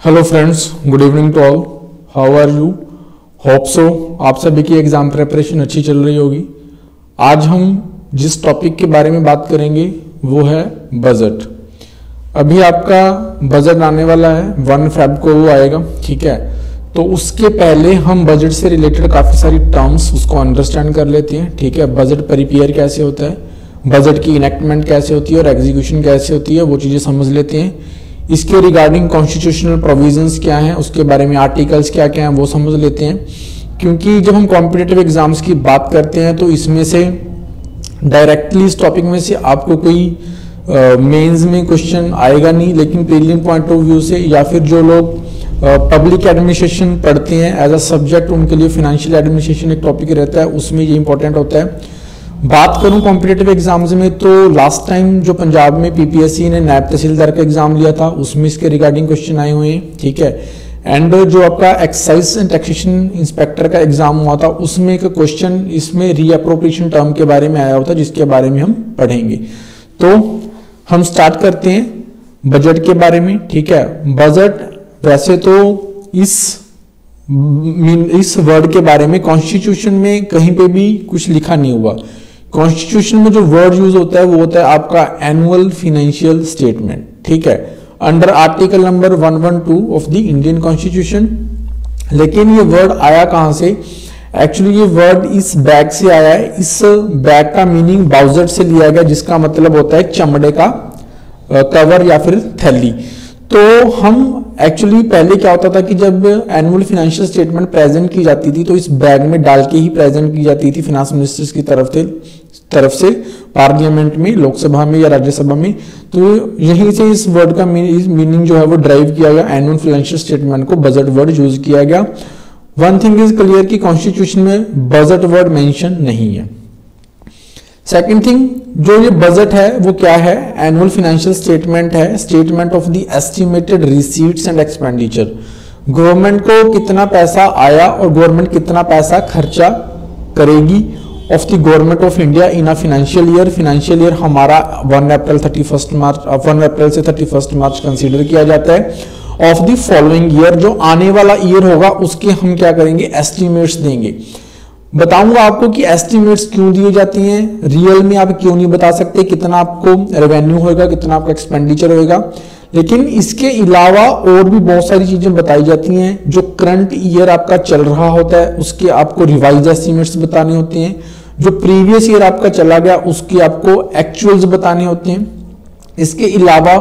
Hello friends, good evening to all. How are you? Hope so आप सभी की exam preparation अच्छी चल रही होगी। आज हम जिस टॉपिक के बारे में बात करेंगे वो है बजट। अभी आपका बजट आने वाला है, 1 फेब को वो आएगा, ठीक है। तो उसके पहले हम बजट से रिलेटेड काफ़ी सारी टर्म्स उसको अंडरस्टैंड कर लेते हैं, ठीक है। बजट प्रिपेयर कैसे होता है, बजट की इनेक्टमेंट कैसे होती है और एग्जीक्यूशन कैसे होती है, वो चीज़ें समझ लेते हैं। इसके रिगार्डिंग कॉन्स्टिट्यूशनल प्रोविजंस क्या हैं, उसके बारे में आर्टिकल्स क्या क्या हैं वो समझ लेते हैं। क्योंकि जब हम कॉम्पिटिटिव एग्जाम्स की बात करते हैं तो इसमें से डायरेक्टली इस टॉपिक में से आपको कोई मेंस में क्वेश्चन आएगा नहीं, लेकिन प्रीलिम पॉइंट ऑफ व्यू से या फिर जो लोग पब्लिक एडमिनिस्ट्रेशन पढ़ते हैं एज अ सब्जेक्ट, उनके लिए फाइनेंशियल एडमिनिस्ट्रेशन एक टॉपिक रहता है, उसमें ये इंपॉर्टेंट होता है। बात करूं कॉम्पिटिटिव एग्जाम्स में तो लास्ट टाइम जो पंजाब में पीपीएससी ने नायब तहसीलदार का एग्जाम लिया था उसमें इसके रिगार्डिंग क्वेश्चन आए हुए हैं, ठीक है। एंड जो आपका एक्साइज एंड टैक्सेशन इंस्पेक्टर का एग्जाम हुआ था उसमें एक क्वेश्चन इसमें रीअप्रोप्रिएशन टर्म के बारे में आया होता, जिसके बारे में हम पढ़ेंगे। तो हम स्टार्ट करते हैं बजट के बारे में, ठीक है। बजट वैसे तो इस वर्ड के बारे में कॉन्स्टिट्यूशन में कहीं पे भी कुछ लिखा नहीं हुआ। कॉन्स्टिट्यूशन में जो वर्ड यूज होता है वो होता है आपका एनुअल फाइनेंशियल स्टेटमेंट, ठीक है, under article number 112 of the Indian constitution. लेकिन ये वर्ड आया कहां से? एक्चुअली ये वर्ड इस बैग से आया है। इस बैग का मीनिंग बाउजट से लिया गया, जिसका मतलब होता है चमड़े का कवर या फिर थैली। तो हम एक्चुअली पहले क्या होता था कि जब एनुअल फाइनेंशियल स्टेटमेंट प्रेजेंट की जाती थी तो इस बैग में डाल के ही प्रेजेंट की जाती थी फाइनेंस मिनिस्टर्स की तरफ से पार्लियामेंट में, लोकसभा में या राज्यसभा में। तो यहीं से इस वर्ड का मीनिंग जो है वो ड्राइव किया गया, एनुअल फाइनेंशियल स्टेटमेंट को बजट वर्ड यूज किया गया। वन थिंग इज क्लियर कि कॉन्स्टिट्यूशन में बजट वर्ड मेंशन नहीं है। सेकंड थिंग, जो ये बजट है वो क्या है? एनुअल फाइनेंशियल स्टेटमेंट है, statement of the estimated receipts and expenditure. Government को कितना पैसा आया और गवर्नमेंट कितना पैसा खर्चा करेगी of the government of India in a financial year. Financial year हमारा 1 अप्रैल से 31 मार्च कंसीडर किया जाता है। ऑफ द फॉलोइंग ईयर, जो आने वाला ईयर होगा उसके हम क्या करेंगे? एस्टिमेट्स देंगे। बताऊंगा आपको कि एस्टिमेट्स क्यों दिए जाती हैं, रियल में आप क्यों नहीं बता सकते कितना आपको रेवेन्यू होगा, कितना आपका एक्सपेंडिचर होगा। लेकिन इसके अलावा और भी बहुत सारी चीजें बताई जाती हैं। जो करंट ईयर आपका चल रहा होता है उसके आपको रिवाइज एस्टिमेट्स बताने होते हैं। जो प्रीवियस ईयर आपका चला गया उसके आपको एक्चुअल्स बताने होते हैं। इसके अलावा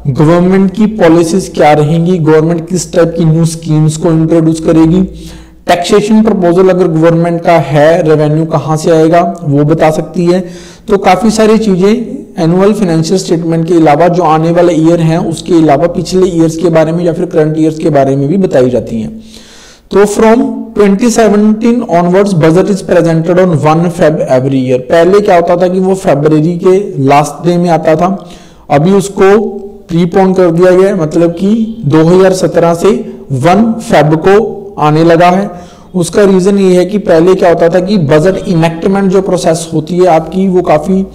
गवर्नमेंट की पॉलिसीज क्या रहेंगी, गवर्नमेंट किस टाइप की न्यू स्कीम्स को इंट्रोड्यूस करेगी, टैक्सेशन प्रपोजल अगर गवर्नमेंट का है, रेवेन्यू कहां से आएगा वो बता सकती है। तो काफी सारी चीजें एनुअल फाइनेंशियल स्टेटमेंट के अलावा जो आने वाले ईयर हैं उसके अलावा पिछले ईयर्स के बारे में या फिर करंट ईयर्स के बारे में भी बताई जाती हैं। तो from 2017 onwards budget is presented on 1 Feb every year. पहले क्या होता था कि वो फरवरी के लास्ट डे में आता था, अभी उसको प्रीपोन कर दिया गया, मतलब कि 2017 से 1 फेब को आने लगा है। उसका रीजन ये है कि पहले क्या होता था कि बजट इनेक्टमेंट जो प्रोसेस होती है आपकी वो काफी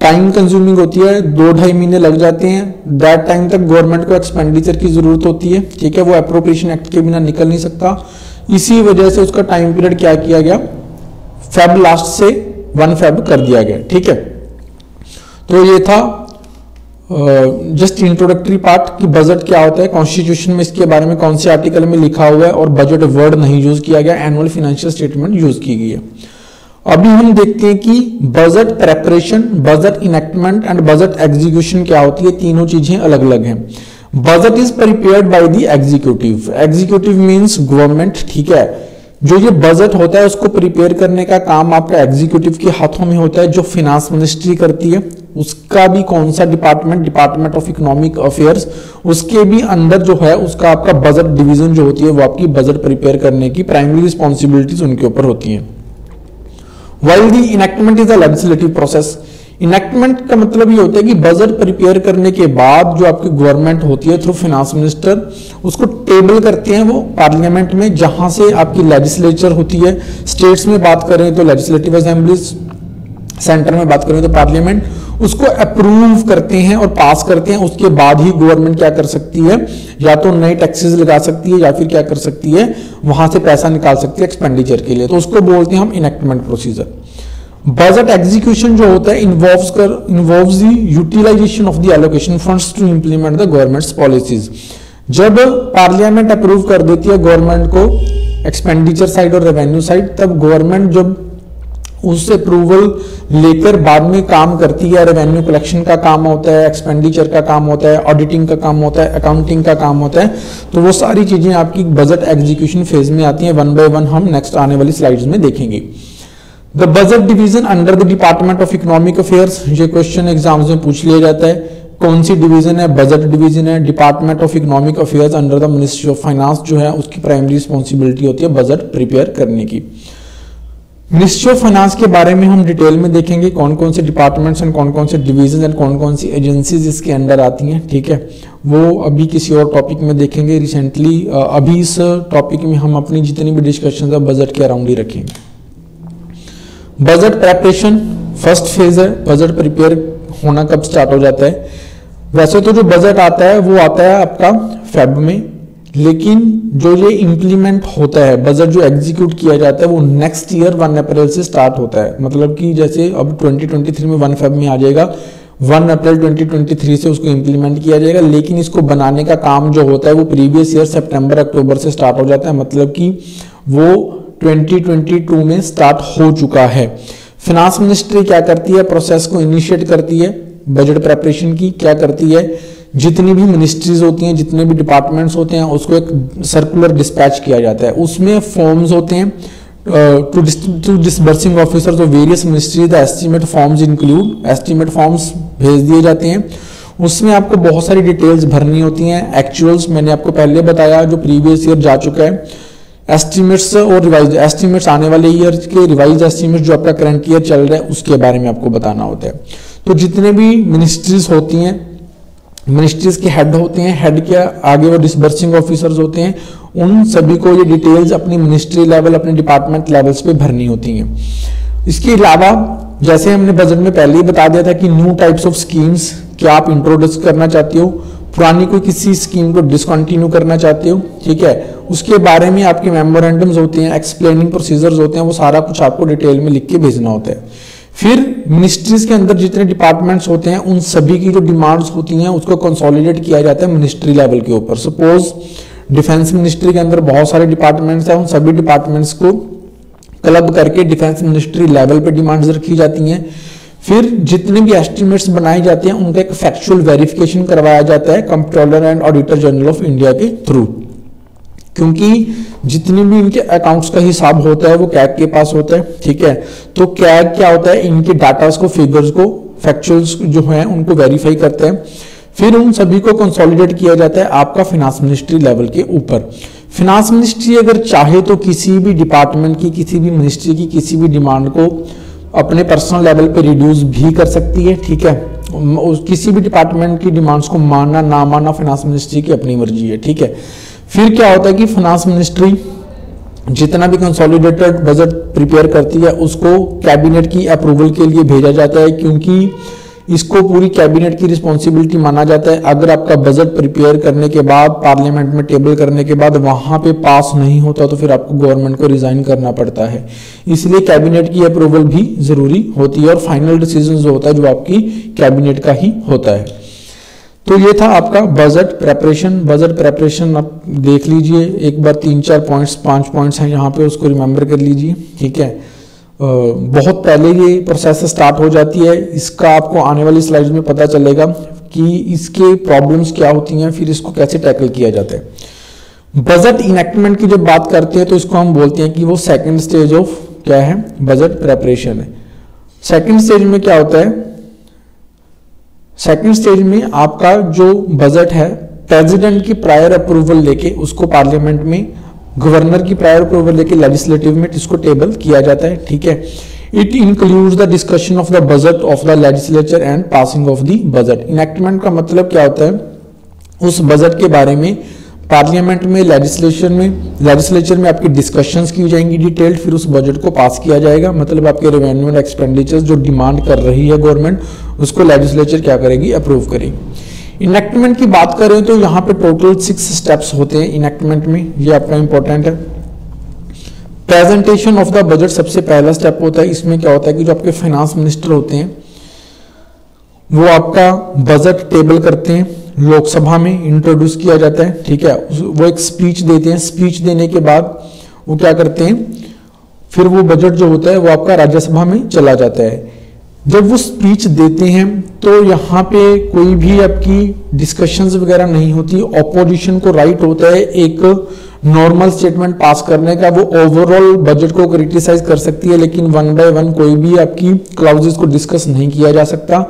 टाइम कंज्यूमिंग होती है, 2-2.5 महीने लग जाते हैं। दैट टाइम तक गवर्नमेंट को एक्सपेंडिचर की जरूरत होती है, ठीक है, वो अप्रोप्रिएशन एक्ट के बिना निकल नहीं सकता। इसी वजह से उसका टाइम पीरियड क्या किया गया, फेब लास्ट से 1 फेब कर दिया गया, ठीक है। तो ये था जस्ट इंट्रोडक्टरी पार्ट कि बजट क्या होता है। कॉन्स्टिट्यूशन में इसके बारे में कौन से आर्टिकल में लिखा हुआ है और बजट वर्ड नहीं यूज किया गया, एनुअल फाइनेंशियल स्टेटमेंट यूज की गई है। अभी हम देखते हैं कि budget preparation, budget enactment and budget execution क्या होती है। तीनों चीजें अलग अलग हैं। Budget is prepared by the executive. Executive means government, ठीक है। जो ये बजट होता है उसको प्रिपेयर करने का काम आपका एग्जीक्यूटिव के हाथों में होता है, जो फाइनेंस मिनिस्ट्री करती है। उसका भी कौन सा department, department of economic affairs, उसके भी अंदर जो है उसका आपका बजट डिवीजन जो होती है वो आपकी बजट प्रिपेयर करने की प्राइमरी रिस्पॉन्सिबिलिटीज उनके ऊपर होती हैं। While the enactment is a legislative process. Enactment का मतलब ये होता है कि बजट प्रिपेयर करने के बाद जो आपकी गवर्नमेंट होती है थ्रू फाइनेंस मिनिस्टर उसको टेबल करते हैं वो पार्लियामेंट में, जहां से आपकी लेजिस्लेचर होती है। स्टेट्स में बात करें तो लेजिस्लेटिव असेंबलीज, सेंटर में बात करें तो पार्लियामेंट, उसको अप्रूव करते हैं और पास करते हैं, उसके बाद ही गवर्नमेंट क्या कर सकती है, या तो नए टैक्सेस लगा सकती है या फिर क्या कर सकती है, वहां से पैसा निकाल सकती है एक्सपेंडिचर के लिए। तो उसको बोलते हैं हम इनेक्टमेंट प्रोसीजर। बजट एग्जीक्यूशन जो होता है involves the utilization of the allocation funds to implement the government's policies. जब पार्लियामेंट अप्रूव कर देती है गवर्नमेंट को एक्सपेंडिचर साइड और रेवेन्यू साइड, तब गवर्नमेंट जब उस अप्रूवल लेकर बाद में काम करती है, रेवेन्यू कलेक्शन का काम होता है, एक्सपेंडिचर का काम होता है, ऑडिटिंग का काम होता है, अकाउंटिंग का काम होता है, तो वो सारी चीजें आपकी बजट एग्जीक्यूशन फेज में आती हैं। वन बाय वन हम नेक्स्ट आने वाली स्लाइड्स में देखेंगे। The budget division under the department of economic affairs, ये क्वेश्चन एग्जाम्स में पूछ लिया जाता है। कौन सी डिवीजन है, बजट डिवीजन है। Department of economic affairs under the ministry of finance जो है उसकी प्राइमरी रिस्पॉन्सिबिलिटी होती है बजट प्रिपेयर करने की। मिनिस्ट्री ऑफ फाइनेंस के बारे में हम डिटेल में देखेंगे, कौन कौन से डिपार्टमेंट्स एंड कौन कौन से डिवीजन एंड कौन कौन सी एजेंसीज इसके अंडर आती हैं, ठीक है। वो अभी किसी और टॉपिक में देखेंगे। रिसेंटली अभी इस टॉपिक में हम अपनी जितनी भी डिस्कशन है बजट के अराउंड ही रखेंगे। बजट प्रेपरेशन फर्स्ट फेज है। बजट प्रिपेयर होना कब स्टार्ट हो जाता है? वैसे तो जो बजट आता है वो आता है आपका फेब में, लेकिन जो ये इंप्लीमेंट होता है बजट जो एग्जीक्यूट किया जाता है वो नेक्स्ट ईयर 1 अप्रैल से स्टार्ट होता है। मतलब कि जैसे अब 2023 में 1 फेब में आ जाएगा, 1 अप्रैल 2023 से उसको इंप्लीमेंट किया जाएगा, लेकिन इसको बनाने का काम जो होता है वो प्रीवियस ईयर सितंबर अक्टूबर से स्टार्ट हो जाता है। मतलब कि वो 2022 में स्टार्ट हो चुका है। फिनांस मिनिस्ट्री क्या करती है, प्रोसेस को इनिशिएट करती है बजट प्रेपरेशन की। क्या करती है, जितनी भी मिनिस्ट्रीज होती हैं, जितने भी डिपार्टमेंट्स होते हैं, उसको एक सर्कुलर डिस्पैच किया जाता है। उसमें फॉर्म्स होते हैं to disbursing officers of various ministries, the estimate forms include, estimate forms भेज दिए जाते हैं। उसमें आपको बहुत सारी डिटेल्स भरनी होती हैं। एक्चुअल्स मैंने आपको पहले बताया जो प्रीवियस ईयर जा चुका है, एस्टीमेट्स और रिवाइज एस्टीमेट्स आने वाले ईयर के, रिवाइज एस्टीमेट्स जो आपका करंट ईयर चल रहा है उसके बारे में आपको बताना होता है। तो जितने भी मिनिस्ट्रीज होती हैं, मिनिस्ट्रीज के हेड होते हैं, हेड के आगे वो डिसबर्सिंग ऑफिसर्स होते हैं, उन सभी को ये डिटेल्स अपनी मिनिस्ट्री लेवल, अपने डिपार्टमेंट लेवल्स पे भरनी होती हैं। इसके अलावा जैसे हमने बजट में पहले ही बता दिया था कि न्यू टाइप्स ऑफ स्कीम्स क्या आप इंट्रोड्यूस करना चाहते हो, पुरानी कोई किसी स्कीम को डिसकंटिन्यू करना चाहते हो, ठीक है, उसके बारे में आपके मेमोरेंडम्स होते हैं, एक्सप्लेनिंग प्रोसीजर्स होते हैं, वो सारा कुछ आपको डिटेल में लिख के भेजना होता है। फिर मिनिस्ट्रीज के अंदर जितने डिपार्टमेंट्स होते हैं उन सभी की जो डिमांड्स होती हैं उसको कंसोलिडेट किया जाता है मिनिस्ट्री लेवल के ऊपर। सपोज डिफेंस मिनिस्ट्री के अंदर बहुत सारे डिपार्टमेंट्स हैं, उन सभी डिपार्टमेंट्स को क्लब करके डिफेंस मिनिस्ट्री लेवल पे डिमांड्स रखी जाती हैं। फिर जितने भी एस्टिमेट्स बनाए जाते हैं उनका एक फैक्चुअल वेरिफिकेशन करवाया जाता है comptroller and auditor general of India के थ्रू, क्योंकि जितनी भी इनके अकाउंट्स का हिसाब होता है वो कैग के पास होता है, ठीक है। तो कैग क्या होता है, इनके डाटास को, फिगर्स को, फैक्चुअल्स जो हैं उनको वेरीफाई करते हैं। फिर उन सभी को कंसोलिडेट किया जाता है आपका फिनांस मिनिस्ट्री लेवल के ऊपर। फिनांस मिनिस्ट्री अगर चाहे तो किसी भी डिपार्टमेंट की, किसी भी मिनिस्ट्री की किसी भी डिमांड को अपने पर्सनल लेवल पे रिड्यूस भी कर सकती है, ठीक है। किसी भी डिपार्टमेंट की डिमांड्स को मानना ना मानना फिनांस मिनिस्ट्री की अपनी मर्जी है, ठीक है। फिर क्या होता है कि फाइनेंस मिनिस्ट्री जितना भी कंसोलिडेटेड बजट प्रिपेयर करती है उसको कैबिनेट की अप्रूवल के लिए भेजा जाता है, क्योंकि इसको पूरी कैबिनेट की रिस्पॉन्सिबिलिटी माना जाता है। अगर आपका बजट प्रिपेयर करने के बाद, पार्लियामेंट में टेबल करने के बाद वहां पे पास नहीं होता तो फिर आपको गवर्नमेंट को रिजाइन करना पड़ता है। इसलिए कैबिनेट की अप्रूवल भी जरूरी होती है और फाइनल डिसीजन जो होता है जो आपकी कैबिनेट का ही होता है। तो ये था आपका बजट प्रेपरेशन। बजट प्रेपरेशन आप देख लीजिए एक बार, 3-4 पॉइंट्स, 5 पॉइंट्स हैं यहाँ पे, उसको रिमेंबर कर लीजिए, ठीक है। बहुत पहले ये प्रोसेस स्टार्ट हो जाती है। इसका आपको आने वाली स्लाइड्स में पता चलेगा कि इसके प्रॉब्लम्स क्या होती हैं, फिर इसको कैसे टैकल किया जाता है। बजट इनेक्टमेंट की जब बात करते हैं तो इसको हम बोलते हैं कि वो सेकंड स्टेज ऑफ क्या है, बजट प्रेपरेशन है। सेकंड स्टेज में क्या होता है, सेकंड स्टेज में आपका जो बजट है प्रेसिडेंट की प्रायर अप्रूवल लेके उसको पार्लियामेंट में, गवर्नर की प्रायर अप्रूवल लेके लेजिस्लेटिव में इसको टेबल किया जाता है, ठीक है। It includes the discussion of the budget of the legislature and passing of the budget. Enactment का मतलब क्या होता है, उस बजट के बारे में पार्लियामेंट में, लेजिस्लेचर में आपकी डिस्कशंस की जाएंगी डिटेल्ड, फिर उस बजट को पास किया जाएगा। मतलब आपके रेवेन्यू एंड एक्सपेंडिचर्स जो डिमांड कर रही है गवर्नमेंट, उसको लेजिस्लेचर क्या करेगी, अप्रूव करेगी। इनेक्टमेंट की बात करें तो यहाँ पे टोटल 6 स्टेप्स होते हैं इनेक्टमेंट में, ये आपका इंपॉर्टेंट है। प्रेजेंटेशन ऑफ द बजट सबसे पहला स्टेप होता है। इसमें क्या होता है कि जो आपके फाइनेंस मिनिस्टर होते हैं वो आपका बजट टेबल करते हैं, लोकसभा में इंट्रोड्यूस किया जाता है, ठीक है। वो एक स्पीच देते हैं, स्पीच देने के बाद वो क्या करते हैं, फिर वो बजट जो होता है वो आपका राज्यसभा में चला जाता है। जब वो स्पीच देते हैं तो यहाँ पे कोई भी आपकी डिस्कशंस वगैरह नहीं होती। ऑपोजिशन को राइट होता है एक नॉर्मल स्टेटमेंट पास करने का, वो ओवरऑल बजट को क्रिटिसाइज कर सकती है, लेकिन वन बाय वन कोई भी आपकी क्लाउजेस को डिस्कस नहीं किया जा सकता।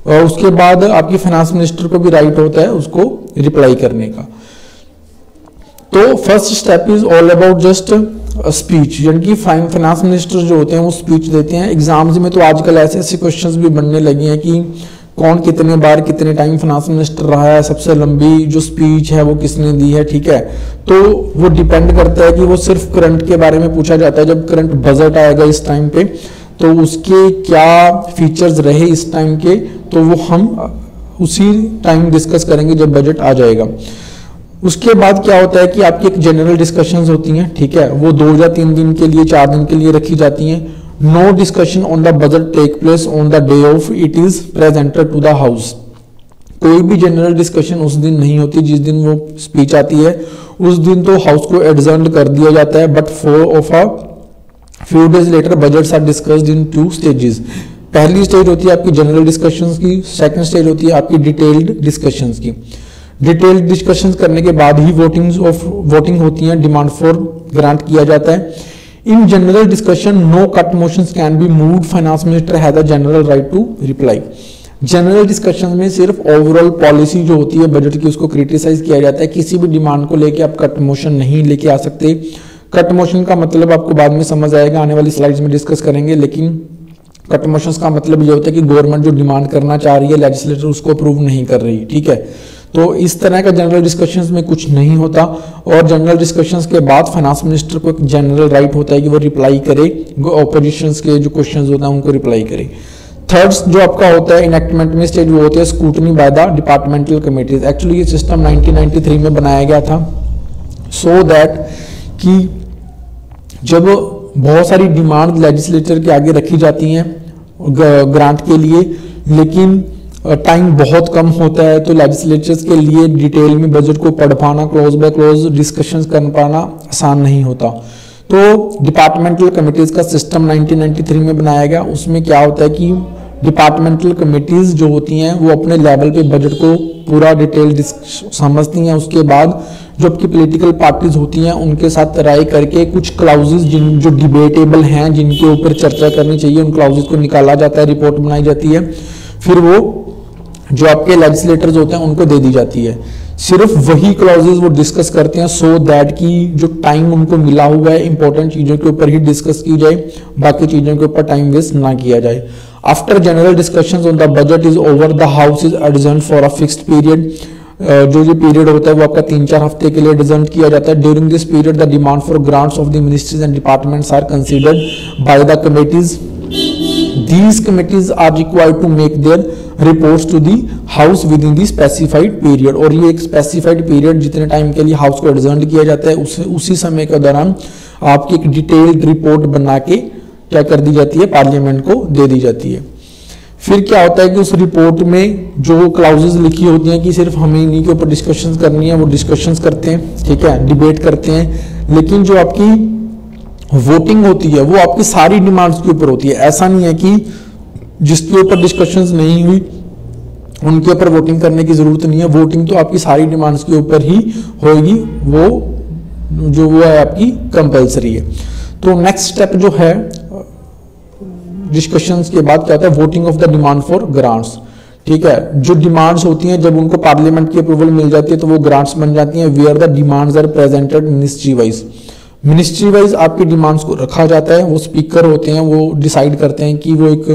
और उसके बाद आपकी फाइनेंस मिनिस्टर को भी राइट होता है उसको रिप्लाई करने का। तो first step is all about just speech, यानी कि फाइनेंस मिनिस्टर जो होते हैं वो स्पीच देते हैं। एग्जाम्स में तो आजकल ऐसे ऐसे क्वेश्चंस भी बनने लगे हैं कि कौन कितने बार कितने टाइम फाइनेंस मिनिस्टर रहा है, सबसे लंबी जो स्पीच है वो किसने दी है, ठीक है। तो वो डिपेंड करता है कि वो सिर्फ करंट के बारे में पूछा जाता है। जब करंट बजट आएगा इस टाइम पे तो उसके क्या फीचर्स रहे इस टाइम के, तो वो हम उसी टाइम डिस्कस करेंगे जब बजट आ जाएगा। उसके बाद क्या होता है कि आपकी एक जनरल डिस्कशंस होती हैं, ठीक है, वो 2 या 3 दिन के लिए, 4 दिन के लिए रखी जाती हैं। No discussion on the budget take place on the day of it is presented to the house. कोई भी जनरल डिस्कशन उस दिन नहीं होती जिस दिन वो स्पीच आती है, उस दिन तो हाउस को एडजर्न कर दिया जाता है। But few days later budgets are discussed in 2 stages. पहली स्टेज होती है आपकी जनरल डिस्कशंस की, सेकंड स्टेज होती है आपकी डिटेल्ड डिस्कशंस की। डिटेल्ड डिस्कशंस करने के बाद ही वोटिंग होती है, डिमांड फॉर ग्रांट किया जाता है। In general discussion no cut motions can be moved, finance minister has a general right to reply. General discussion में सिर्फ ओवरऑल पॉलिसी जो होती है बजट की उसको क्रिटिसाइज किया जाता है। किसी भी डिमांड को लेके आप कट मोशन नहीं लेके आ सकते। कट मोशन का मतलब आपको बाद में समझ आएगा, आने वाली स्लाइड्स में डिस्कस करेंगे। लेकिन कट मोशंस का मतलब ये होता है कि गवर्नमेंट जो डिमांड करना चाह रही है लेजिस्लेटर उसको अप्रूव नहीं कर रही, ठीक है। तो इस तरह का जनरल डिस्कशंस में कुछ नहीं होता। और जनरल डिस्कशंस के बाद फाइनेंस मिनिस्टर को एक जनरल राइट होता है कि वो रिप्लाई करे, ऑपोजिशंस के जो क्वेश्चंस होते हैं उनको रिप्लाई करे। थर्ड जो आपका होता है इनेक्टमेंट में स्टेज वो होती है scrutiny by the departmental committees. Actually ये सिस्टम 1993 में बनाया गया था सो दैट कि जब बहुत सारी डिमांड लेजिस्लेचर के आगे रखी जाती हैं ग्रांट के लिए, लेकिन टाइम बहुत कम होता है, तो लेजिस्लेचर्स के लिए डिटेल में बजट को पढ़ पाना, क्लोज बाय क्लोज डिस्कशंस कर पाना आसान नहीं होता। तो डिपार्टमेंटल कमिटीज का सिस्टम 1993 में बनाया गया। उसमें क्या होता है कि डिपार्टमेंटल कमिटीज जो होती हैं वो अपने लेवल पे बजट को पूरा डिटेल समझती हैं। उसके बाद जो आपकी पॉलिटिकल पार्टीज होती हैं उनके साथ राय करके कुछ क्लाउजेस जो डिबेटेबल हैं, जिनके ऊपर चर्चा करनी चाहिए, उन क्लाउजेस को निकाला जाता है, रिपोर्ट बनाई जाती है, फिर वो जो आपके लेजिस्लेटर्स होते हैं उनको दे दी जाती है। सिर्फ वही क्लॉजेज वो डिस्कस करते हैं सो दैट कि जो टाइम उनको मिला हुआ है इंपॉर्टेंट चीजों के ऊपर ही डिस्कस की जाए, बाकी चीजों के ऊपर टाइम वेस्ट ना किया जाए। After general discussions on the budget is over, the house is adjourn for a fixed period. जो ये पीरियड होता है वो आपका 3-4 हफ्ते के लिए एडजर्न किया जाता है। During this period the demand for grants of the ministries and departments are considered by the committees. These committees are required to make their reports to the house within the specified period। और ये एक specified period जितने time के लिए house को adjourn किया जाता है उसी समय के दौरान आपकी एक डिटेल्ड रिपोर्ट बना के क्या कर दी जाती है, पार्लियामेंट को दे दी जाती है। फिर क्या होता है कि उस रिपोर्ट में जो क्लाउजेज लिखी होती हैं कि सिर्फ हमें इन्हीं के ऊपर डिस्कशंस करनी है, वो डिस्कशंस करते हैं, ठीक है, डिबेट करते हैं। लेकिन जो आपकी वोटिंग होती है वो आपकी सारी डिमांड्स के ऊपर होती है। ऐसा नहीं है कि जिसके ऊपर डिस्कशंस नहीं हुई उनके ऊपर वोटिंग करने की जरूरत नहीं है। वोटिंग तो आपकी सारी डिमांड्स के ऊपर ही होगी, वो है आपकी कंपलसरी है। तो नेक्स्ट स्टेप जो है डिस्कशंस के बाद क्या होता है, voting of the demand for grants, ठीक है। जो डिमांड्स होती हैं जब उनको पार्लियामेंट की अप्रूवल मिल जाती है तो वो ग्रांट्स बन जाती हैं। Where the demands are presented ministry wise. Ministry wise आपकी डिमांड्स को रखा जाता है। वो स्पीकर होते हैं, वो डिसाइड करते हैं कि वो एक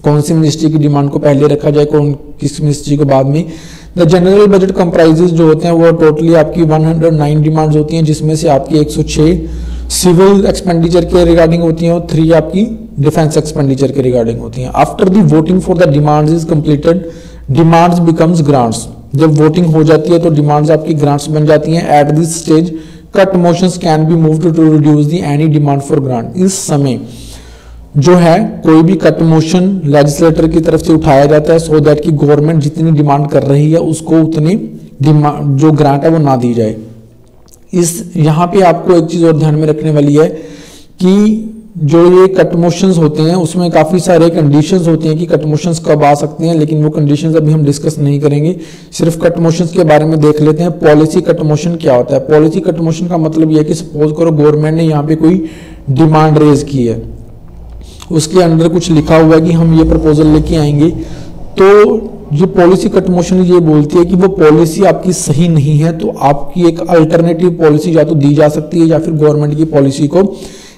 कौन सी मिनिस्ट्री की डिमांड को पहले रखा जाए, कौन किस मिनिस्ट्री को बाद में। द जनरल बजट कंप्राइजेज जो होते हैं वो टोटली आपकी 109 डिमांड्स होती हैं, जिसमें से आपकी 106 सिविल एक्सपेंडिचर के रिगार्डिंग होती हैं और 3 आपकी डिफेंस एक्सपेंडिचर के रिगार्डिंग होती हैं। After the voting for the demands is completed, demands becomes grants. जब वोटिंग हो जाती है तो डिमांड्स आपकी ग्रांट्स बन जाती हैं। At this stage cut motions can be moved to reduce the any demand for grant. इस समय जो है कोई भी कट मोशन लेजिस्लेटर की तरफ से उठाया जाता है सो दैट कि गवर्नमेंट जितनी डिमांड कर रही है उसको उतनी जो ग्रांट है वो ना दी जाए। इस यहाँ पे आपको एक चीज और ध्यान में रखने वाली है कि जो ये कट मोशंस होते हैं उसमें काफी सारे कंडीशंस होते हैं कि कट मोशंस कब आ सकते हैं, लेकिन वो कंडीशंस अभी हम डिस्कस नहीं करेंगे, सिर्फ कट मोशंस के बारे में देख लेते हैं। पॉलिसी कट मोशन क्या होता है? पॉलिसी कट मोशन का मतलब यह है कि सपोज करो गवर्नमेंट ने यहाँ पे कोई डिमांड रेज की है, उसके अंदर कुछ लिखा हुआ है कि हम ये प्रपोजल लेके आएंगे, तो ये पॉलिसी कट मोशन ये बोलती है कि वो पॉलिसी आपकी सही नहीं है तो आपकी एक अल्टरनेटिव पॉलिसी या तो दी जा सकती है या फिर गवर्नमेंट की पॉलिसी को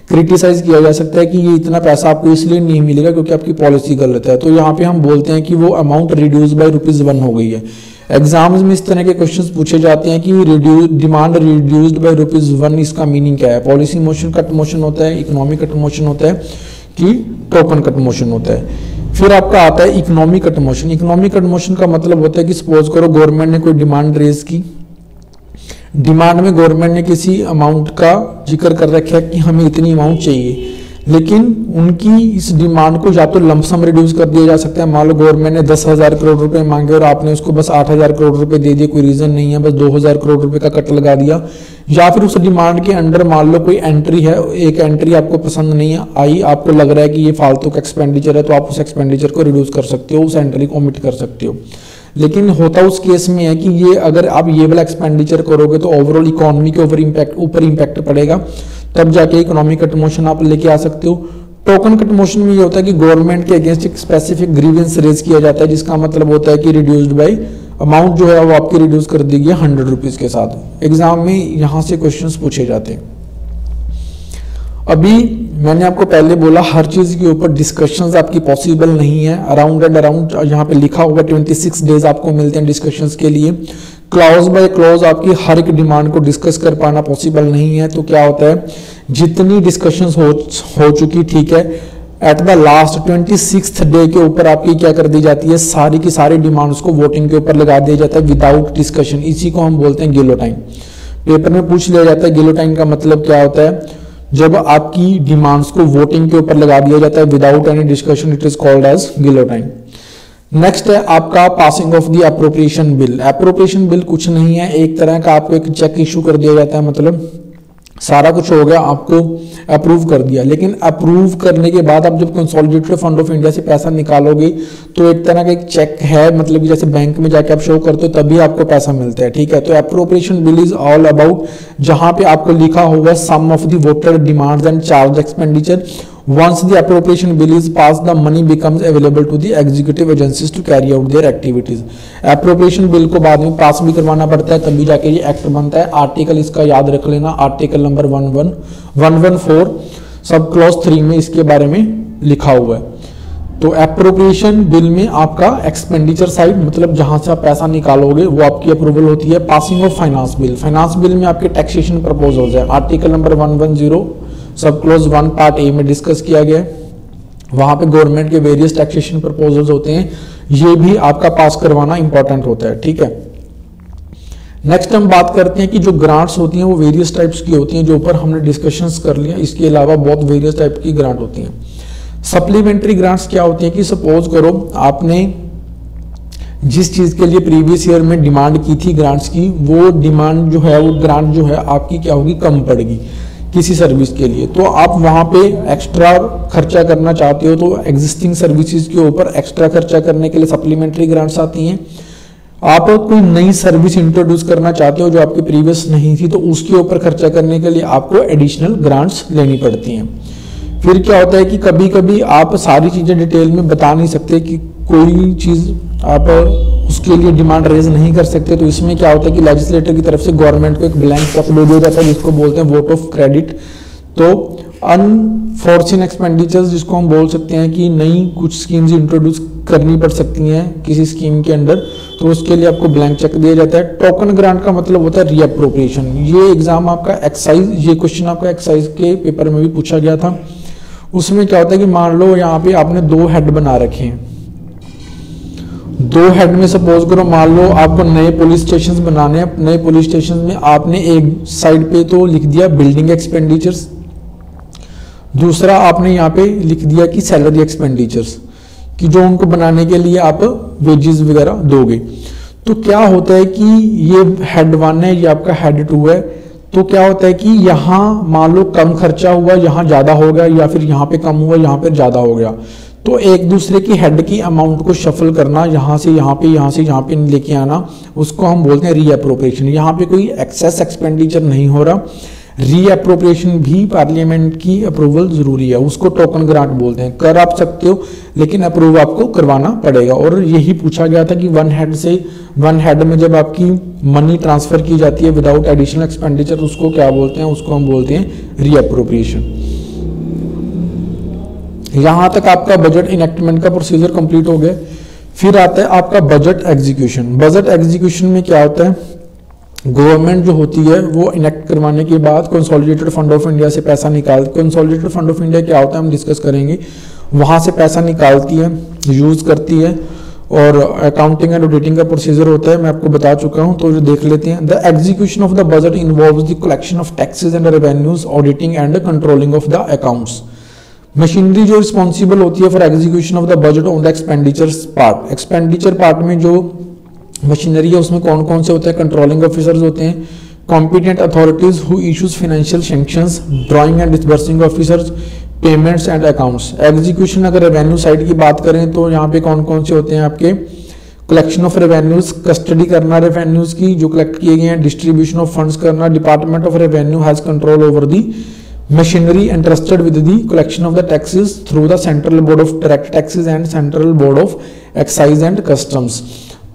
क्रिटिसाइज किया जा सकता है कि ये इतना पैसा आपको इसलिए नहीं मिलेगा क्योंकि आपकी पॉलिसी गलत है। तो यहाँ पे हम बोलते हैं कि वो अमाउंट रिड्यूस बाय ₹1 हो गई है। एग्जाम्स में इस तरह के क्वेश्चंस पूछे जाते हैं कि डिमांड रिड्यूस्ड बाय ₹1, इसका मीनिंग क्या है? पॉलिसी मोशन कट मोशन होता है, इकोनॉमिक कट मोशन होता है कि टोकन कट मोशन होता है। फिर आपका आता है economic cut motion. Economic cut motion का मतलब होता है कि सपोज करो गवर्नमेंट ने कोई डिमांड रेज की, डिमांड में गवर्नमेंट ने किसी अमाउंट का जिक्र कर रखा है कि हमें इतनी अमाउंट चाहिए, लेकिन उनकी इस डिमांड को या तो लमसम रिड्यूस कर दिया जा सकता है। मान लो गवर्नमेंट ने 10,000 करोड़ रुपए मांगे और आपने उसको बस 8,000 करोड़ रुपए दे दिए, कोई रीजन नहीं है, बस 2,000 करोड़ रुपए का कट लगा दिया। या फिर उस डिमांड के अंडर मान लो कोई एंट्री है, एक एंट्री आपको पसंद नहीं आई, आपको लग रहा है कि ये फालतू का एक्सपेंडिचर है, तो आप उस एक्सपेंडिचर को रिड्यूस कर सकते हो, उस एंट्री को ओमिट कर सकते हो। लेकिन होता उस केस में है कि ये अगर आप ये वाला एक्सपेंडिचर करोगे तो ओवरऑल इकोनॉमी के ऊपर इम्पैक्ट पड़ेगा, तब जाके इकोनॉमिक कट मोशन आप लेके आ सकते हो। टोकन कट मोशन में ये होता है कि गवर्नमेंट के अगेंस्ट एक स्पेसिफिक ग्रीवेंस रेज किया जाता है, जिसका मतलब होता है कि रिड्यूस्ड बाय अमाउंट जो है वो आपकी रिड्यूस कर दी गई ₹100 के साथ। एग्जाम में यहां से क्वेश्चंस पूछे जाते हैं। अभी मैंने आपको पहले बोला हर चीज के ऊपर डिस्कशंस आपकी पॉसिबल नहीं है। अराउंड एंड अराउंड यहाँ पे लिखा हुआ 26 डेज आपको मिलते हैं डिस्कशंस के लिए। क्लॉज बाय क्लॉज आपकी हर एक डिमांड को डिस्कस कर पाना पॉसिबल नहीं है। तो क्या होता है, जितनी डिस्कशंस हो चुकी, ठीक है, at the last 26th day के ऊपर आपकी क्या कर दी जाती है, सारी की सारी डिमांड्स को वोटिंग के ऊपर लगा दिया जाता है विदाउट डिस्कशन। इसी को हम बोलते हैं गिलोटाइन। पेपर में पूछ लिया जाता है गिलोटाइन का मतलब क्या होता है। जब आपकी डिमांड्स को वोटिंग के ऊपर लगा दिया जाता है without any discussion, it is called as guillotine. Next है आपका passing of the appropriation bill. Appropriation bill कुछ नहीं है, एक तरह का आपको एक चेक इशू कर दिया जाता है, मतलब सारा कुछ हो गया, आपको अप्रूव कर दिया, लेकिन अप्रूव करने के बाद आप जब कंसोलिडेटेड फंड ऑफ इंडिया से पैसा निकालोगे तो एक तरह का एक चेक है, मतलब कि जैसे बैंक में जाके आप शो करते हो तभी आपको पैसा मिलता है, ठीक है। तो appropriation bill is all about जहां पे आपको लिखा होगा some of the voter demands and charge expenditure. Once the appropriation bill is passed, the money becomes available to the executive agencies to carry out their activities. Appropriation bill को बाद में पास भी करवाना पड़ता है, तभी जाके ये एक्ट बनता है। आर्टिकल इसका याद रख लेना, आर्टिकल नंबर 114 सब क्लॉज 3 में इसके बारे में लिखा हुआ है। तो अप्रोप्रिएशन बिल में आपका एक्सपेंडिचर साइड, मतलब जहां से आप पैसा निकालोगे वो आपकी अप्रूवल होती है। Passing of finance bill, finance bill में आपके टैक्सेशन प्रपोजल्स है, आर्टिकल नंबर 110 सब क्लोज 1 पार्ट ए में डिस्कस किया गया है। वहां पे गवर्नमेंट के वेरियस टैक्सेशन प्रपोजल्स होते हैं, ये भी आपका पास करवाना इंपॉर्टेंट होता है, ठीक है। नेक्स्ट हम बात करते हैं कि जो ग्रांट्स होती हैं वो वेरियस टाइप्स की होती हैं, जो ऊपर हमने डिस्कशंस कर लिया। इसके अलावा बहुत वेरियस टाइप की ग्रांट होती हैं। सप्लीमेंट्री ग्रांट्स क्या होती है कि सपोज करो आपने जिस चीज के लिए प्रीवियस ईयर में डिमांड की थी ग्रांट्स की, वो डिमांड जो है, वो ग्रांट जो है आपकी क्या होगी, कम पड़ेगी किसी सर्विस के लिए, तो आप वहां पे एक्स्ट्रा खर्चा करना चाहते हो, तो एग्जिस्टिंग सर्विसेज के ऊपर एक्स्ट्रा खर्चा करने के लिए सप्लीमेंट्री ग्रांट्स आती हैं। आप कोई नई सर्विस इंट्रोड्यूस करना चाहते हो जो आपकी प्रीवियस नहीं थी, तो उसके ऊपर खर्चा करने के लिए आपको एडिशनल ग्रांट्स लेनी पड़ती हैं। फिर क्या होता है कि कभी कभी आप सारी चीजें डिटेल में बता नहीं सकते कि कोई चीज आप उसके लिए डिमांड रेज नहीं कर सकते, तो इसमें क्या होता है कि लेजिस्लेटर की तरफ से गवर्नमेंट को एक ब्लैंक चेक दे दिया जाता है जिसको बोलते हैं वोट ऑफ क्रेडिट। तो अनफोर्सिन एक्सपेंडिचर्स, जिसको हम बोल सकते हैं कि नई कुछ स्कीम्स इंट्रोड्यूस करनी पड़ सकती हैं किसी स्कीम के अंडर, तो उसके लिए आपको ब्लैंक चेक दिया जाता है। टोकन ग्रांट का मतलब होता है रीअप्रोप्रिएशन। ये एग्जाम आपका एक्साइज, ये क्वेश्चन आपका एक्साइज के पेपर में भी पूछा गया था। उसमें क्या होता है कि मान लो यहाँ पे आपने 2 हेड बना रखे हैं, 2 हेड में सपोज करो मान लो आपको नए पुलिस स्टेशन बनाने हैं। नए पुलिस स्टेशन में आपने एक साइड पे तो लिख दिया बिल्डिंग एक्सपेंडिचर्स, दूसरा आपने यहाँ पे लिख दिया कि सैलरी एक्सपेंडिचर्स, कि जो उनको बनाने के लिए आप वेजेस वगैरह दोगे। तो क्या होता है कि ये हेड 1 है, ये आपका हेड 2 है। तो क्या होता है कि यहाँ मान लो कम खर्चा हुआ, यहाँ ज्यादा हो गया, या फिर यहाँ पे कम हुआ, यहाँ पे ज्यादा हो गया। तो एक दूसरे की हेड की अमाउंट को शफल करना, यहाँ से यहाँ पे, यहाँ से यहाँ पे लेके आना, उसको हम बोलते हैं रीअप्रोप्रिएशन। यहाँ पे कोई एक्सेस एक्सपेंडिचर नहीं हो रहा। रीअप्रोप्रिएशन भी पार्लियामेंट की अप्रूवल जरूरी है, उसको टोकन ग्रांट बोलते हैं। कर आप सकते हो लेकिन अप्रूव आपको करवाना पड़ेगा। और यही पूछा गया था कि 1 हेड से 1 हेड में जब आपकी मनी ट्रांसफर की जाती है विदाउट एडिशनल एक्सपेंडिचर, उसको क्या बोलते हैं? उसको हम बोलते हैं रीअप्रोप्रिएशन। यहां तक आपका बजट इनेक्टमेंट का प्रोसीजर कंप्लीट हो गया। फिर आता है आपका बजट एग्जीक्यूशन। बजट एग्जीक्यूशन में क्या होता है? गवर्नमेंट जो होती है वो इनेक्ट करवाने के बाद कंसोलिडेटेड फंड ऑफ इंडिया से पैसा निकाल, कंसोलिडेटेड फंड ऑफ इंडिया क्या होता है हम डिस्कस करेंगे। वहां से पैसा निकालती है, यूज करती है, और अकाउंटिंग एंड ऑडिटिंग का प्रोसीजर होता है, मैं आपको बता चुका हूं, तो देख लेते हैं। The execution of the budget involves the collection of taxes and revenues, auditing and controlling of the accounts. Machinery जो रिस्पॉन्सिबल होती है for execution of the budget on the expenditure part. Expenditure part में जो machinery है उसमें कौन कौन से होते हैं? कंट्रोलिंग ऑफिसर्स होते हैं, competent authorities who issues financial sanctions, drawing and disbursing officers, payments and accounts. Execution अगर रेवेन्यू साइड की बात करें तो यहाँ पे कौन कौन से होते हैं आपके? कलेक्शन ऑफ रेवेन्यूज, कस्टडी करना रेवेन्यूज की जो कलेक्ट किए गए हैं, डिस्ट्रीब्यूशन ऑफ फंड्स करना। Department of revenue has control over the machinery entrusted with the collection of the taxes through the Central Board of Direct Taxes and Central Board of Excise and Customs।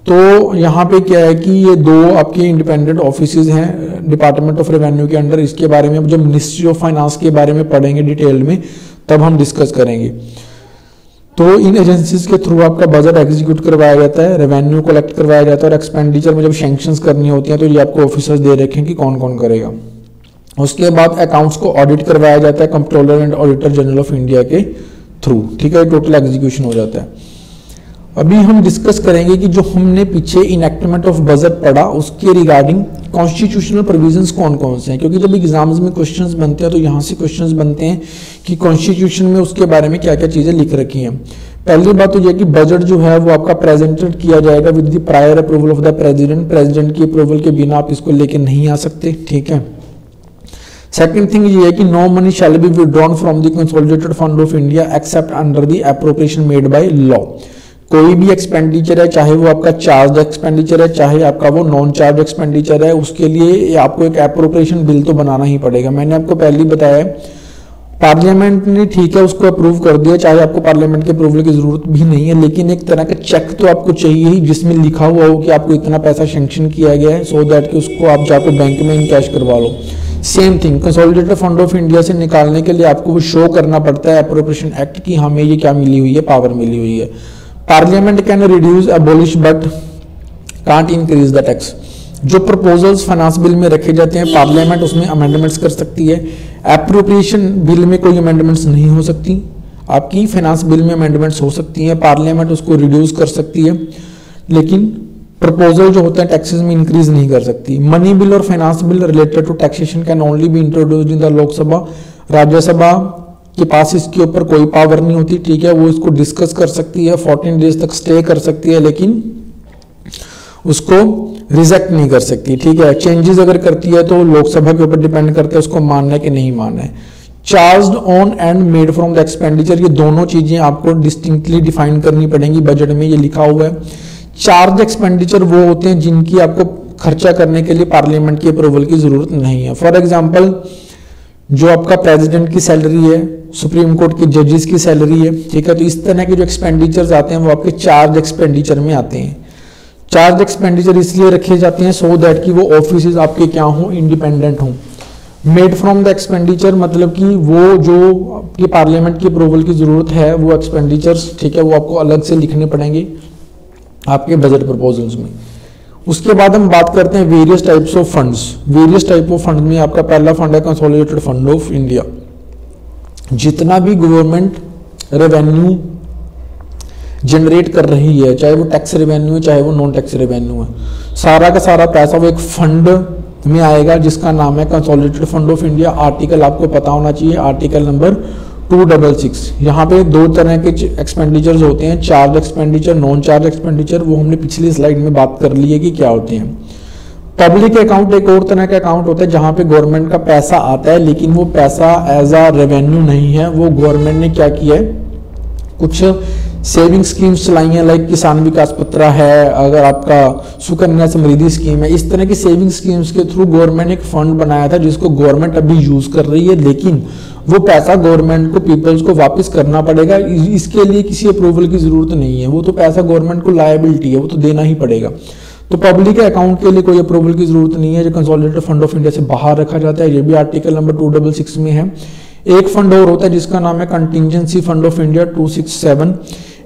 तो यहाँ पे क्या है कि ये 2 आपके independent offices हैं department of revenue के अंडर। इसके बारे में जब मिनिस्ट्री ऑफ फाइनेंस के बारे में पढ़ेंगे डिटेल में तब हम डिस्कस करेंगे। तो इन एजेंसीज के थ्रू आपका बजट एग्जीक्यूट करवाया जाता है, रेवेन्यू कलेक्ट करवाया जाता है, और एक्सपेंडिचर में जब सैंक्शंस करनी होती हैं तो ये आपको ऑफिसर्स दे रखे हैं कि कौन कौन करेगा। उसके बाद अकाउंट्स को ऑडिट करवाया जाता है controller and auditor general of India के थ्रू। ठीक है, टोटल एग्जीक्यूशन हो जाता है। अभी हम डिस्कस करेंगे कि जो हमने पीछे इनेक्टमेंट ऑफ बजट पढ़ा उसके रिगार्डिंग कॉन्स्टिट्यूशनल प्रोविजंस कौन कौन से हैं, क्योंकि जब एग्जाम्स में क्वेश्चंस बनते हैं तो यहाँ से क्वेश्चंस बनते हैं कि कॉन्स्टिट्यूशन में उसके बारे में क्या क्या चीजें लिख रखी हैं। पहली बात तो यह कि बजट जो है वो आपका प्रेजेंटेड किया जाएगा with the prior approval of the president. President की अप्रूवल के बिना आप इसको लेके नहीं आ सकते। ठीक है। सेकंड थिंग ये है कि no money shall be withdrawn from the consolidated fund of India except under the appropriation made by law. कोई भी एक्सपेंडिचर है, चाहे वो आपका चार्ज एक्सपेंडिचर है, चाहे आपका वो नॉन चार्ज एक्सपेंडिचर है, उसके लिए आपको एक एप्रोप्रिएशन बिल तो बनाना ही पड़ेगा। मैंने आपको पहले ही बताया पार्लियामेंट ने ठीक है उसको अप्रूव कर दिया, चाहे आपको पार्लियामेंट के अप्रूवल की जरूरत भी नहीं है, लेकिन एक तरह का चेक तो आपको चाहिए ही जिसमें लिखा हुआ हो कि आपको इतना पैसा सैंक्शन किया गया है, सो दैट कि उसको आप जाकर बैंक में इनकैश करवा लो। Same thing consolidated fund of India से निकालने के लिए आपको वो शो करना पड़ता है एप्रोप्रिएशन एक्ट की हमें ये क्या मिली हुई है, पावर मिली हुई है। Parliament can reduce abolish but can't increase the tax. जो प्रपोजल्स फाइनेंस बिल में रखे जाते हैं पार्लियामेंट उसमें अमेंडमेंट्स कर सकती है। एप्रोप्रिएशन बिल में कोई अमेंडमेंट्स नहीं हो सकती, आपकी फाइनेंस बिल में अमेंडमेंट्स हो सकती हैं, पार्लियामेंट उसको रिड्यूस कर सकती है, लेकिन प्रपोजल जो होता है टैक्सेस में इंक्रीज नहीं कर सकती। मनी बिल और finance bill related to taxation can only be introduced in the Lok Sabha. Rajya Sabha के पास इसके ऊपर कोई पावर नहीं होती। ठीक है, वो इसको डिस्कस कर सकती है, 14 डेज तक स्टे कर सकती है, लेकिन उसको रिजेक्ट नहीं कर सकती। ठीक है, चेंजेस अगर करती है तो लोकसभा के ऊपर डिपेंड करता है उसको मानना है कि नहीं मानना है। Charged on and made from the expenditure, ये दोनों चीजें आपको डिस्टिंक्टली डिफाइन करनी पड़ेंगी। बजट में ये लिखा हुआ है। चार्ज एक्सपेंडिचर वो होते हैं जिनकी आपको खर्चा करने के लिए पार्लियामेंट की अप्रूवल की जरूरत नहीं है। फॉर एग्जाम्पल जो आपका प्रेसिडेंट की सैलरी है, सुप्रीम कोर्ट के जजेस की सैलरी है, ठीक है, तो इस तरह के जो एक्सपेंडिचर्स आते हैं वो आपके चार्ज एक्सपेंडिचर में आते हैं। चार्ज एक्सपेंडिचर इसलिए रखे जाते हैं सो दैट कि वो ऑफिस आपके क्या हों, इंडिपेंडेंट हों। मेड फ्रॉम द एक्सपेंडिचर मतलब कि वो जो आपकी पार्लियामेंट की अप्रूवल की जरूरत है वो एक्सपेंडिचर्स, ठीक है, वो आपको अलग से लिखने पड़ेंगे आपके बजट प्रपोजल्स में। उसके बाद हम बात करते हैं various types of funds. Various type of fund में आपका पहला फंड है कंसोलिडेटेड फंड ऑफ इंडिया। जितना भी गवर्नमेंट रेवेन्यू जनरेट कर रही है, चाहे वो टैक्स रेवेन्यू है चाहे वो नॉन टैक्स रेवेन्यू है, सारा का सारा पैसा वो एक फंड में आएगा जिसका नाम है consolidated fund of India. Article आपको पता होना चाहिए, आर्टिकल नंबर 266। यहाँ पे दो तरह के एक्सपेंडिचर्स होते हैं, charge expenditure, non charge expenditure. वो हमने पिछली स्लाइड में बात कर ली है कि क्या होते हैं। पब्लिक अकाउंट एक और तरह का अकाउंट होता है जहां पे गवर्नमेंट का पैसा आता है, लेकिन वो पैसा एज अ रेवेन्यू नहीं है। वो गवर्नमेंट ने क्या किया है, कुछ सेविंग स्कीम्स चलाई हैं, लाइक किसान विकास पत्र है, अगर आपका सुकन्या समृद्धि स्कीम है, इस तरह की सेविंग स्कीम्स के थ्रू गवर्नमेंट ने एक फंड बनाया था जिसको गवर्नमेंट अभी यूज कर रही है, लेकिन वो पैसा गवर्नमेंट को, पीपल्स को वापस करना पड़ेगा। इसके लिए किसी अप्रूवल की जरूरत नहीं है, वो तो पैसा गवर्नमेंट को लायबिलिटी है, वो तो देना ही पड़ेगा। तो पब्लिक अकाउंट के लिए कोई अप्रूवल की जरूरत नहीं है, जो कंसोलिडेटेड फंड ऑफ इंडिया से बाहर रखा जाता है। ये भी आर्टिकल नंबर 266 में है। एक फंड और होता है जिसका नाम है कंटिजेंसी फंड ऑफ इंडिया 267।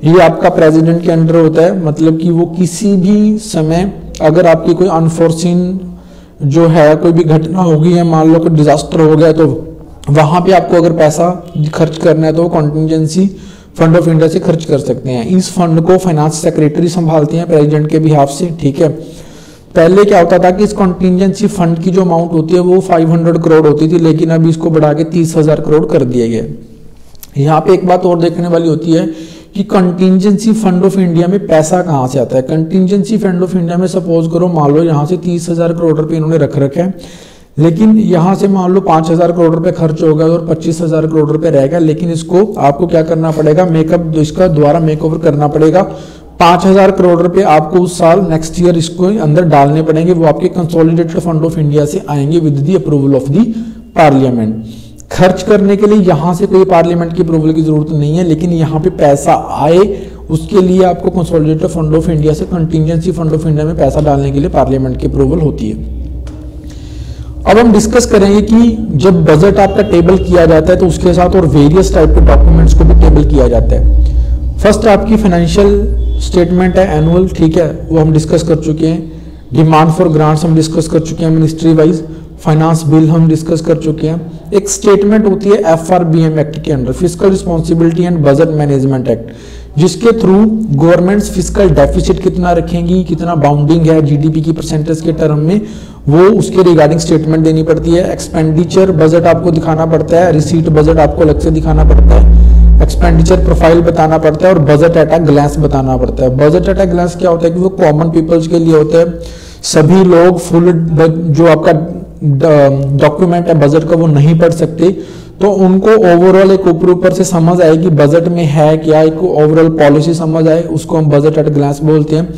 ये आपका प्रेसिडेंट के अंडर होता है, मतलब कि वो किसी भी समय अगर आपकी कोई अनफोर्सीन जो है कोई भी घटना होगी है, मान लो कोई डिजास्टर हो गया, तो वहां पे आपको अगर पैसा खर्च करना है तो कंटिजेंसी फंड ऑफ इंडिया से खर्च कर सकते हैं। इस फंड को फाइनेंस सेक्रेटरी संभालते हैं प्रेसिडेंट के बिहाफ से, ठीक है। पहले क्या होता था कि इस कंटिजेंसी फंड की जो अमाउंट होती है वो 500 करोड़ होती थी, लेकिन अभी इसको बढ़ा के 30,000 करोड़ कर दिया गया। यहाँ पे एक बात और देखने वाली होती है कि कंटिजेंसी फंड ऑफ इंडिया में पैसा कहाँ से आता है। कंटिजेंसी फंड ऑफ इंडिया में सपोज करो मान लो यहाँ से 30,000 करोड़ रुपए इन्होंने रख रखे हैं, लेकिन यहाँ से मान लो 5,000 करोड़ रुपए खर्च हो गया और 25,000 करोड़ रुपए रह गया, लेकिन इसको आपको क्या करना पड़ेगा, मेकअप, इसका दोबारा मेकओवर करना पड़ेगा। 5,000 करोड़ रुपए आपको उस साल नेक्स्ट ईयर इसको अंदर डालने पड़ेंगे, वो आपके कंसोलिडेटेड फंड ऑफ इंडिया से आएंगे with the approval of the parliament. खर्च करने के लिए यहाँ से कोई पार्लियामेंट की अप्रूवल की जरूरत नहीं है, लेकिन यहाँ पे पैसा आए उसके लिए आपको कंसोलिडेटेड फंड ऑफ इंडिया से कंटिजेंसी फंड ऑफ इंडिया में पैसा डालने के लिए पार्लियामेंट की अप्रूवल होती है। अब हम डिस्कस करेंगे कि जब बजट आपका टेबल किया जाता है तो उसके साथ और वेरियस टाइप के डॉक्यूमेंट्स को भी टेबल किया जाता है। फर्स्ट आपकी फाइनेंशियल स्टेटमेंट है एनुअल, ठीक है, वो हम डिस्कस कर चुके हैं। डिमांड फॉर ग्रांट्स हम डिस्कस कर चुके हैं मिनिस्ट्री वाइज। फाइनेंस बिल हम डिस्कस कर चुके हैं। एक स्टेटमेंट होती है FRBM एक्ट के under, fiscal responsibility and budget management act, जिसके थ्रू गवर्नमेंट्स फिस्कल डेफिसिट कितना रखेंगी, कितना बाउंडिंग है जीडीपी की परसेंटेज के टर्म में, वो उसके रिगार्डिंग स्टेटमेंट देनी पड़ती है। एक्सपेंडिचर बजट आपको दिखाना पड़ता है, रिसीट बजट आपको अलग से दिखाना पड़ता है, एक्सपेंडिचर प्रोफाइल बताना पड़ता है और बजट एट अ ग्लांस बताना पड़ता है। बजट एट अ ग्लांस क्या होता है कि वो कॉमन पीपल्स के लिए होता है। सभी लोग फुल जो आपका डॉक्यूमेंट है बजट का वो नहीं पढ़ सकते, तो उनको ओवरऑल एक ऊपर से समझ आए कि बजट में है क्या, एक ओवरऑल पॉलिसी समझ आए, उसको हम बजट एट ग्लांस बोलते हैं,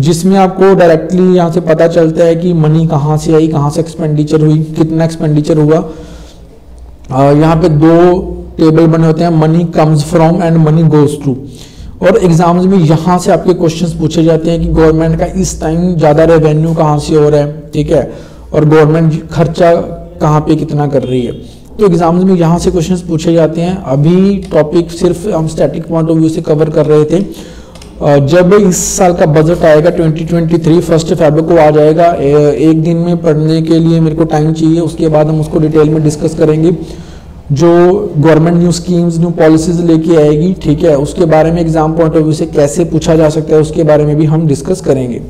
जिसमें आपको डायरेक्टली यहाँ से पता चलता है कि मनी कहाँ से आई, कहाँ से एक्सपेंडिचर हुई, कितना एक्सपेंडिचर हुआ। यहाँ पे दो टेबल बने होते हैं, money comes from and money goes to. और एग्जाम्स में यहाँ से आपके क्वेश्चंस पूछे जाते हैं कि गवर्नमेंट का इस टाइम ज्यादा रेवेन्यू कहाँ से हो रहा है, ठीक है, और गवर्नमेंट खर्चा कहाँ पे कितना कर रही है। तो एग्जाम्स में यहाँ से क्वेश्चंस पूछे जाते हैं। अभी टॉपिक सिर्फ हम स्टैटिक पॉइंट ऑफ व्यू से कवर कर रहे थे। जब इस साल का बजट आएगा 2023 1 फरवरी को आ जाएगा, एक दिन में पढ़ने के लिए मेरे को टाइम चाहिए, उसके बाद हम उसको डिटेल में डिस्कस करेंगे। जो government new schemes, new policies लेके आएगी, ठीक है, उसके बारे में एग्जाम पॉइंट ऑफ व्यू से कैसे पूछा जा सकता है उसके बारे में भी हम डिस्कस करेंगे।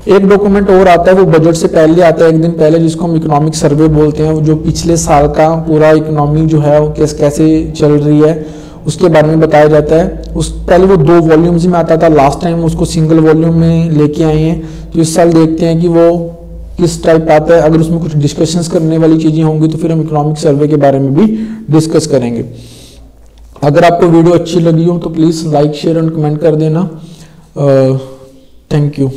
एक डॉक्यूमेंट और आता है, वो बजट से पहले आता है, एक दिन पहले, जिसको हम इकोनॉमिक सर्वे बोलते हैं, जो पिछले साल का पूरा इकोनॉमी जो है वो कैसे चल रही है उसके बारे में बताया जाता है। उस पहले वो 2 वॉल्यूम्स में आता था, लास्ट टाइम उसको सिंगल वॉल्यूम में लेके आए हैं, तो इस साल देखते हैं कि वो किस टाइप आता है। अगर उसमें कुछ डिस्कशंस करने वाली चीजें होंगी तो फिर हम इकोनॉमिक सर्वे के बारे में भी डिस्कस करेंगे। अगर आपको वीडियो अच्छी लगी हो तो प्लीज लाइक, शेयर और कमेंट कर देना। Thank you.